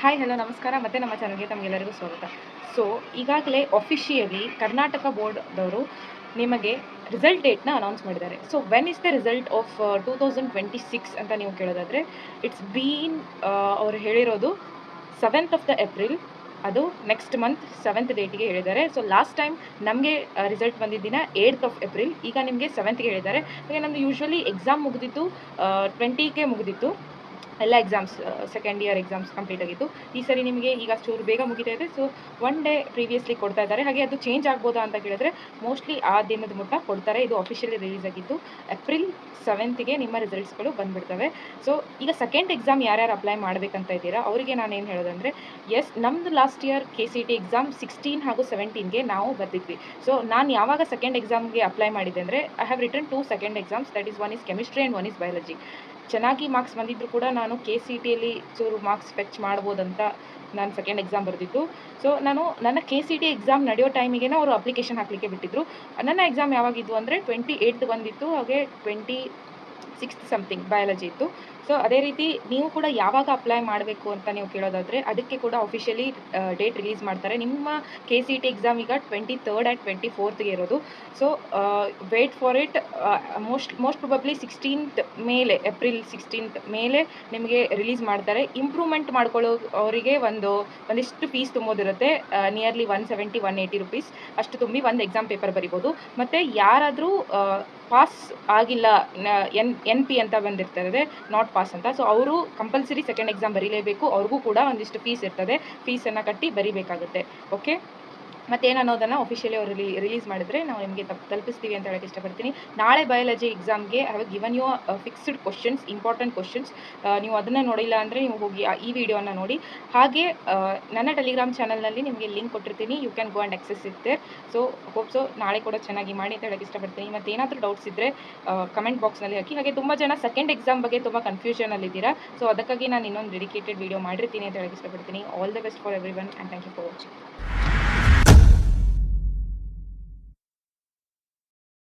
Hi hello ನಮಸ್ಕಾರ ಮತ್ತು ನಮ್ಮ ಚಾನಲ್ಗೆ ತಮಗೆಲ್ಲರಿಗೂ ಸ್ವಾಗತ. ಸೊ ಈಗಾಗಲೇ ಅಫಿಷಿಯಲಿ ಕರ್ನಾಟಕ ಬೋರ್ಡ್ದವರು ನಿಮಗೆ ರಿಸಲ್ಟ್ ಡೇಟ್ನ ಅನೌನ್ಸ್ ಮಾಡಿದ್ದಾರೆ. So when is the result of 2026 ಅಂತ ನೀವು ಕೇಳೋದಾದರೆ ಇಟ್ಸ್ ಬೀನ್ ಅವ್ರು ಹೇಳಿರೋದು 7th ಆಫ್ ದ ಏಪ್ರಿಲ್. ಅದು ನೆಕ್ಸ್ಟ್ ಮಂತ್ 7th ಡೇಟಿಗೆ ಹೇಳಿದ್ದಾರೆ. ಸೊ ಲಾಸ್ಟ್ ಟೈಮ್ ನಮಗೆ ರಿಸಲ್ಟ್ ಬಂದಿದ್ದಿನ 8th ಆಫ್ ಏಪ್ರಿಲ್, ಈಗ ನಿಮಗೆ 7th ಹೇಳಿದ್ದಾರೆ. ಹಾಗೆ ನಮ್ಮದು ಯೂಶ್ವಲಿ ಎಕ್ಸಾಮ್ ಮುಗಿದಿದ್ದು 20ಗೆ ಮುಗಿದಿತ್ತು, ಎಲ್ಲ exams second year exams complete ಆಗಿತ್ತು. ಈ ಸರಿ ನಿಮಗೆ ಈಗ ಚೂರು ಬೇಗ ಮುಗಿತಾ ಇದೆ. ಸೊ 1 ಡೇ ಪ್ರೀವಿಯಸ್ಲಿ ಕೊಡ್ತಾ ಇದ್ದಾರೆ. ಹಾಗೆ ಅದು ಚೇಂಜ್ ಆಗ್ಬೋದಾ ಅಂತ ಕೇಳಿದ್ರೆ ಮೋಸ್ಟ್ಲಿ ಆ ದಿನದ ಮುಟ್ಟ ಕೊಡ್ತಾರೆ. ಇದು ಅಫಿಷಿಯಲಿ ರಿಲೀಸ್ ಆಗಿತ್ತು. ಏಪ್ರಿಲ್ 7ಗೆ ನಿಮ್ಮ ರಿಸಲ್ಟ್ಸ್ಗಳು ಬಂದುಬಿಡ್ತವೆ. ಸೊ ಈಗ ಸೆಕೆಂಡ್ ಎಕ್ಸಾಮ್ ಯಾರ್ಯಾರು ಅಪ್ಲೈ ಮಾಡಬೇಕಂತ ಇದ್ದೀರಾ ಅವರಿಗೆ ನಾನು ಏನು ಹೇಳೋದಂದರೆ, ಎಸ್, ನಮ್ಮದು ಲಾಸ್ಟ್ ಇಯರ್ KCET ಎಕ್ಸಾಮ್ 16 ಹಾಗೂ 17ಗೆ ನಾವು ಬರ್ತಿದ್ವಿ. ಸೊ ನಾನು ಯಾವಾಗ ಸೆಕೆಂಡ್ ಎಕ್ಸಾಮ್ಗೆ ಅಪ್ಲೈ ಮಾಡಿದೆ ಅಂದರೆ, I have return 2 second exams, that is 1 is chemistry and 1 is biology. ಚೆನ್ನಾಗಿ ಮಾರ್ಕ್ಸ್ ಬಂದಿದ್ದರೂ ಕೂಡ ನಾನು KCETಯಲ್ಲಿ ಚೂರು ಮಾರ್ಕ್ಸ್ ಫೆಚ್ ಮಾಡ್ಬೋದಂತ ನಾನು ಸೆಕೆಂಡ್ ಎಕ್ಸಾಮ್ ಬರೆದಿದ್ದು. ಸೊ ನನ್ನ KCET ಎಕ್ಸಾಮ್ ನಡೆಯೋ ಟೈಮಿಗೆ ಅವರು ಅಪ್ಲಿಕೇಶನ್ ಹಾಕಲಿಕ್ಕೆ ಬಿಟ್ಟಿದ್ದರು. ನನ್ನ ಎಕ್ಸಾಮ್ ಯಾವಾಗಿದ್ದು ಅಂದರೆ 28th ಬಂದಿತ್ತು, ಹಾಗೆ 26th ಸಮಥಿಂಗ್ ಬಯಾಲಜಿ ಇತ್ತು. ಸೊ ಅದೇ ರೀತಿ ನೀವು ಕೂಡ ಯಾವಾಗ ಅಪ್ಲೈ ಮಾಡಬೇಕು ಅಂತ ನೀವು ಕೇಳೋದಾದರೆ ಅದಕ್ಕೆ ಕೂಡ ಅಫಿಷಿಯಲಿ ಡೇಟ್ ರಿಲೀಸ್ ಮಾಡ್ತಾರೆ. ನಿಮ್ಮ KCET ಎಕ್ಸಾಮ್ ಈಗ 23rd ಆ್ಯಂಡ್ 24th ಇರೋದು. So wait for it. Most probably 16th ಮೇಲೆ, ಏಪ್ರಿಲ್ 16th ಮೇಲೆ ನಿಮಗೆ ರಿಲೀಸ್ ಮಾಡ್ತಾರೆ. ಇಂಪ್ರೂವ್ಮೆಂಟ್ ಮಾಡ್ಕೊಳ್ಳೋ ಅವರಿಗೆ ಒಂದಿಷ್ಟು ಫೀಸ್ ತುಂಬೋದಿರುತ್ತೆ, ನಿಯರ್ಲಿ 170-180 ರುಪೀಸ್ ಅಷ್ಟು ತುಂಬಿ ಒಂದು ಎಕ್ಸಾಮ್ ಪೇಪರ್ ಬರಿಬೋದು. ಮತ್ತು ಯಾರಾದರೂ ಪಾಸ್ ಆಗಿಲ್ಲ, NP ಅಂತ ಬಂದಿರ್ತದೆ, ನಾಟ್ ಪಾಸ್ ಅಂತ, ಸೊ ಅವರು ಕಂಪಲ್ಸರಿ ಸೆಕೆಂಡ್ ಎಕ್ಸಾಮ್ ಬರೀಲೇಬೇಕು. ಅವ್ರಿಗೂ ಕೂಡ ಒಂದಿಷ್ಟು ಫೀಸ್ ಇರ್ತದೆ, ಫೀಸನ್ನು ಕಟ್ಟಿ ಬರೀಬೇಕಾಗುತ್ತೆ. ಓಕೆ, ಮತ್ತೇನು ಅನ್ನೋದನ್ನು ಅಫಿಷಿಯಲಿ ಅವರು ರಿಲೀಸ್ ಮಾಡಿದರೆ ನಾವು ನಿಮಗೆ ತಲುಪಿಸ್ತೀವಿ ಅಂತ ಹೇಳಕ್ಕೆ ಇಷ್ಟಪಡ್ತೀನಿ. ನಾಳೆ ಬಯಾಲಜಿ ಎಕ್ಸಾಮ್ಗೆ I have given you fixed questions, important questions. ನೀವು ಅದನ್ನು ನೋಡಿಲ್ಲ ಅಂದರೆ ನೀವು ಹೋಗಿ ಈ ವಿಡಿಯೋನ ನೋಡಿ. ಹಾಗೆ ನನ್ನ ಟೆಲಿಗ್ರಾಮ್ ಚಾನಲ್ನಲ್ಲಿ ನಿಮಗೆ ಲಿಂಕ್ ಕೊಟ್ಟಿರ್ತೀನಿ, you can go and access it there. So hope so ನಾಳೆ ಕೂಡ ಚೆನ್ನಾಗಿ ಮಾಡಿ ಅಂತ ಹೇಳಕ್ಕೆ ಇಷ್ಟಪಡ್ತೀನಿ. ಮತ್ತು ಏನಾದರೂ ಡೌಟ್ಸ್ ಇದ್ದರೆ ಕಮೆಂಟ್ ಬಾಕ್ಸ್ನಲ್ಲಿ ಹಾಕಿ. ಹಾಗೆ ತುಂಬ ಜನ ಸೆಕೆಂಡ್ ಎಕ್ಸಾಮ್ ಬಗ್ಗೆ ತುಂಬ ಕನ್ಫ್ಯೂಷನಲ್ಲಿದ್ದೀರಾ. ಸೊ ಅದಕ್ಕಾಗಿ ನಾನು ಇನ್ನೊಂದು ಡೆಡಿಕೇಟೆಡ್ ವಿಡಿಯೋ ಮಾಡಿರ್ತೀನಿ ಅಂತ ಹೇಳಕ್ಕೆ ಇಷ್ಟಪಡ್ತೀನಿ. All the best for everyone and thank you for watching.